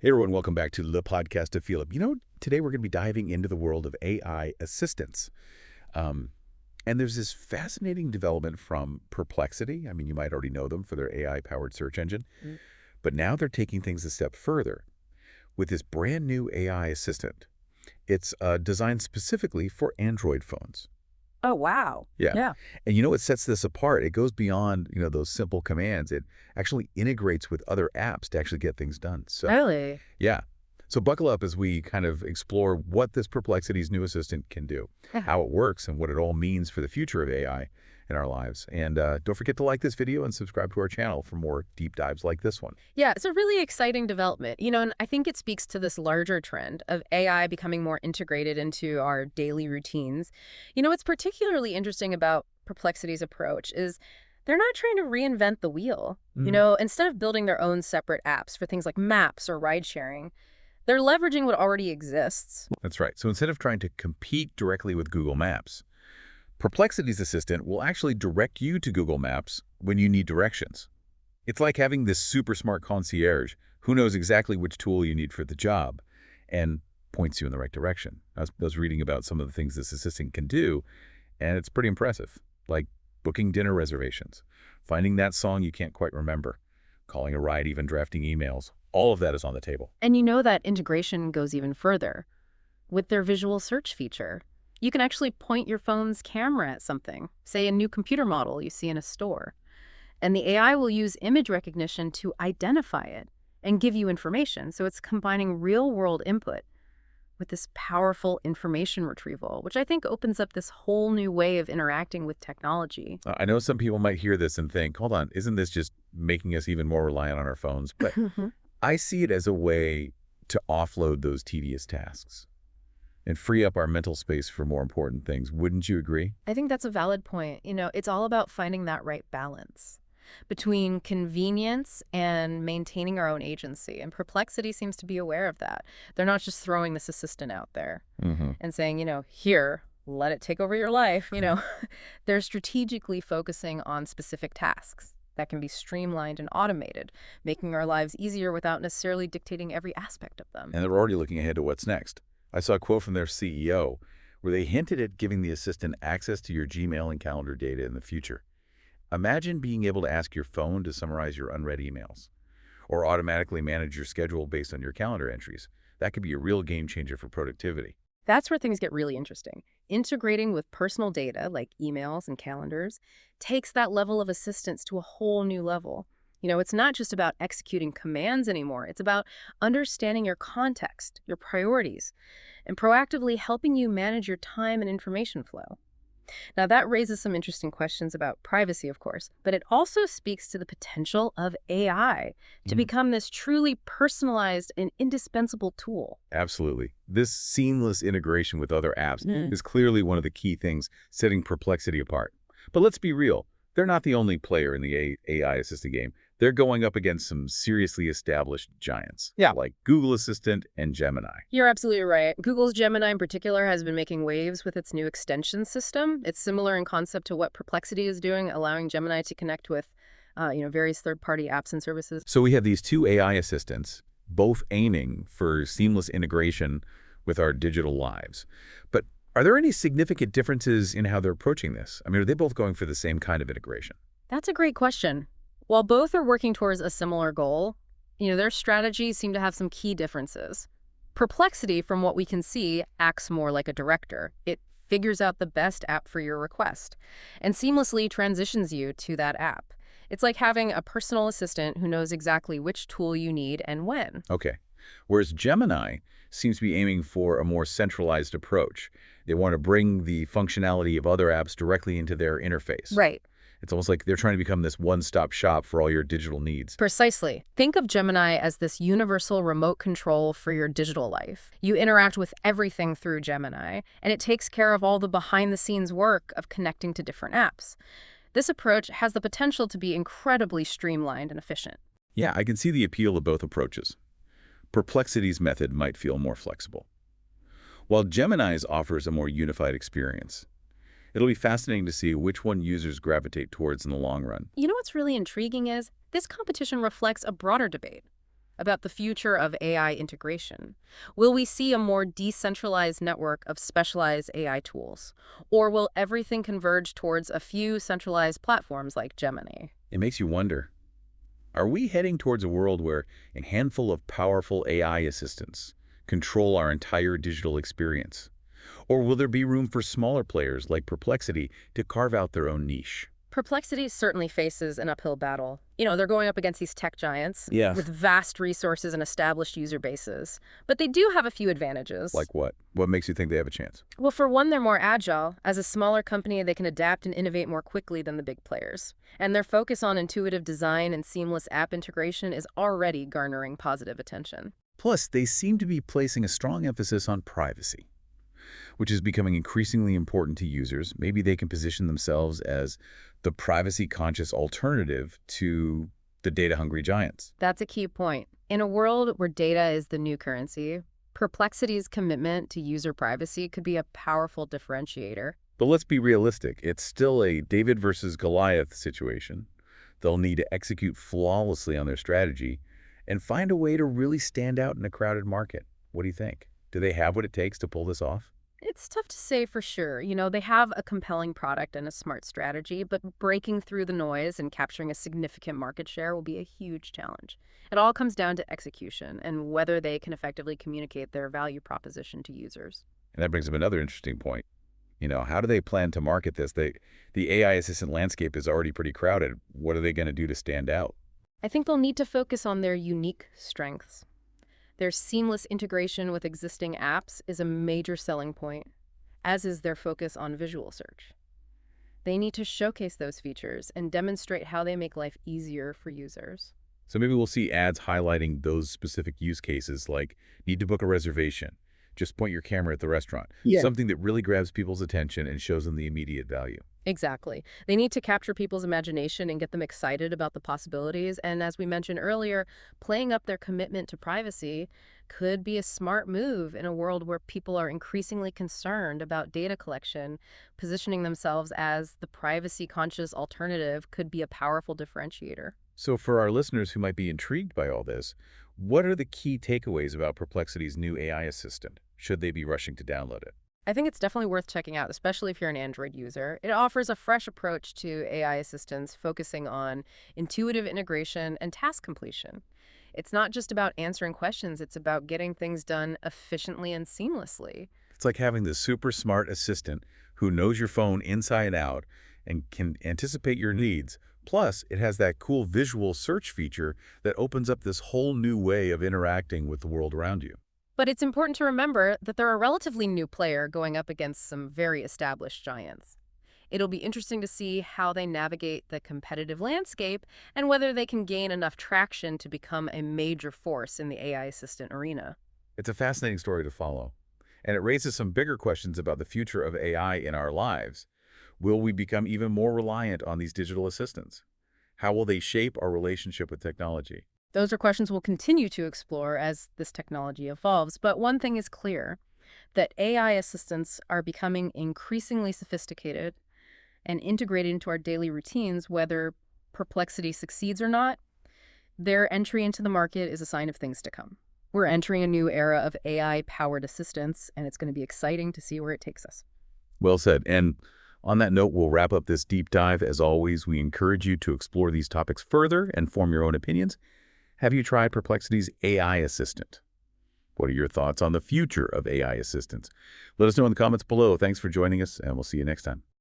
Hey everyone, welcome back to the podcast of Philip. Today we're going to be diving into the world of AI assistants. Um, and there's this fascinating development from Perplexity. I mean, you might already know them for their AI-powered search engine. Mm. But now they're taking things a step further with this brand new AI assistant. It's designed specifically for Android phones. Oh, wow. Yeah. Yeah. And what sets this apart? It goes beyond, those simple commands. It actually integrates with other apps to actually get things done. So Really? yeah. So buckle up as we kind of explore what this Perplexity's new assistant can do, Yeah. how it works, and what it all means for the future of AI in our lives. And don't forget to like this video and subscribe to our channel for more deep dives like this one. Yeah, it's a really exciting development. And I think it speaks to this larger trend of AI becoming more integrated into our daily routines. What's particularly interesting about Perplexity's approach is they're not trying to reinvent the wheel. Instead of building their own separate apps for things like maps or ride sharing, they're leveraging what already exists. That's right. So instead of trying to compete directly with Google Maps, Perplexity's assistant will actually direct you to Google Maps when you need directions. It's like having this super smart concierge who knows exactly which tool you need for the job and points you in the right direction. I was reading about some of the things this assistant can do, and it's pretty impressive, like booking dinner reservations, finding that song you can't quite remember, calling a ride, even drafting emails. All of that is on the table. And that integration goes even further with their visual search feature. You can actually point your phone's camera at something, say a new computer model you see in a store, and the AI will use image recognition to identify it and give you information. So it's combining real-world input with this powerful information retrieval, which I think opens up this whole new way of interacting with technology. I know some people might hear this and think, hold on, isn't this just making us even more reliant on our phones? But I see it as a way to offload those tedious tasks and free up our mental space for more important things. Wouldn't you agree? I think that's a valid point. It's all about finding that right balance between convenience and maintaining our own agency. And Perplexity seems to be aware of that. They're not just throwing this assistant out there and saying, here, let it take over your life. They're strategically focusing on specific tasks that can be streamlined and automated, making our lives easier without necessarily dictating every aspect of them. And they're already looking ahead to what's next. I saw a quote from their CEO where they hinted at giving the assistant access to your Gmail and calendar data in the future. Imagine being able to ask your phone to summarize your unread emails or automatically manage your schedule based on your calendar entries. That could be a real game changer for productivity. That's where things get really interesting. Integrating with personal data like emails and calendars takes that level of assistance to a whole new level. It's not just about executing commands anymore. It's about understanding your context, your priorities, and proactively helping you manage your time and information flow. Now, that raises some interesting questions about privacy, of course, but it also speaks to the potential of AI to become this truly personalized and indispensable tool. Absolutely. This seamless integration with other apps is clearly one of the key things setting Perplexity apart. But let's be real. They're not the only player in the AI-assisted game. They're going up against some seriously established giants, like Google Assistant and Gemini. You're absolutely right. Google's Gemini in particular has been making waves with its new extension system. It's similar in concept to what Perplexity is doing, allowing Gemini to connect with various third-party apps and services. So we have these two AI assistants, both aiming for seamless integration with our digital lives. But are there any significant differences in how they're approaching this? I mean, are they both going for the same kind of integration? That's a great question. While both are working towards a similar goal, their strategies seem to have some key differences. Perplexity, from what we can see, acts more like a director. It figures out the best app for your request and seamlessly transitions you to that app. It's like having a personal assistant who knows exactly which tool you need and when. Okay. Whereas Gemini seems to be aiming for a more centralized approach. They want to bring the functionality of other apps directly into their interface. Right. It's almost like they're trying to become this one-stop shop for all your digital needs. Precisely. Think of Gemini as this universal remote control for your digital life. You interact with everything through Gemini, and it takes care of all the behind-the-scenes work of connecting to different apps. This approach has the potential to be incredibly streamlined and efficient. Yeah, I can see the appeal of both approaches. Perplexity's method might feel more flexible, while Gemini's offers a more unified experience. It'll be fascinating to see which one users gravitate towards in the long run. What's really intriguing is this competition reflects a broader debate about the future of AI integration. Will we see a more decentralized network of specialized AI tools? Or will everything converge towards a few centralized platforms like Gemini? It makes you wonder, are we heading towards a world where a handful of powerful AI assistants control our entire digital experience? Or will there be room for smaller players like Perplexity to carve out their own niche? Perplexity certainly faces an uphill battle. They're going up against these tech giants Yeah. with vast resources and established user bases. But they do have a few advantages. Like what? What makes you think they have a chance? Well, for one, they're more agile. As a smaller company, they can adapt and innovate more quickly than the big players. And their focus on intuitive design and seamless app integration is already garnering positive attention. Plus, they seem to be placing a strong emphasis on privacy, which is becoming increasingly important to users. Maybe they can position themselves as the privacy-conscious alternative to the data-hungry giants. That's a key point. In a world where data is the new currency, Perplexity's commitment to user privacy could be a powerful differentiator. But let's be realistic. It's still a David versus Goliath situation. They'll need to execute flawlessly on their strategy and find a way to really stand out in a crowded market. What do you think? Do they have what it takes to pull this off? It's tough to say for sure. They have a compelling product and a smart strategy, but breaking through the noise and capturing a significant market share will be a huge challenge. It all comes down to execution and whether they can effectively communicate their value proposition to users. And that brings up another interesting point. How do they plan to market this? The AI assistant landscape is already pretty crowded. What are they going to do to stand out? I think they'll need to focus on their unique strengths. Their seamless integration with existing apps is a major selling point, as is their focus on visual search. They need to showcase those features and demonstrate how they make life easier for users. So maybe we'll see ads highlighting those specific use cases like need to book a reservation. Just point your camera at the restaurant. Yeah. Something that really grabs people's attention and shows them the immediate value. Exactly. They need to capture people's imagination and get them excited about the possibilities. And as we mentioned earlier, playing up their commitment to privacy could be a smart move in a world where people are increasingly concerned about data collection. Positioning themselves as the privacy-conscious alternative could be a powerful differentiator. So for our listeners who might be intrigued by all this, what are the key takeaways about Perplexity's new AI assistant? Should they be rushing to download it? I think it's definitely worth checking out, especially if you're an Android user. It offers a fresh approach to AI assistants, focusing on intuitive integration and task completion. It's not just about answering questions, it's about getting things done efficiently and seamlessly. It's like having the super smart assistant who knows your phone inside out and can anticipate your needs. Plus, it has that cool visual search feature that opens up this whole new way of interacting with the world around you. But it's important to remember that they're a relatively new player going up against some very established giants. It'll be interesting to see how they navigate the competitive landscape and whether they can gain enough traction to become a major force in the AI assistant arena. It's a fascinating story to follow, and it raises some bigger questions about the future of AI in our lives. Will we become even more reliant on these digital assistants? How will they shape our relationship with technology? Those are questions we'll continue to explore as this technology evolves, but one thing is clear, that AI assistants are becoming increasingly sophisticated and integrated into our daily routines. Whether Perplexity succeeds or not, their entry into the market is a sign of things to come. We're entering a new era of AI-powered assistants, and it's going to be exciting to see where it takes us. Well said. And on that note, we'll wrap up this deep dive. As always, we encourage you to explore these topics further and form your own opinions. Have you tried Perplexity's AI assistant? What are your thoughts on the future of AI assistants? Let us know in the comments below. Thanks for joining us, and we'll see you next time.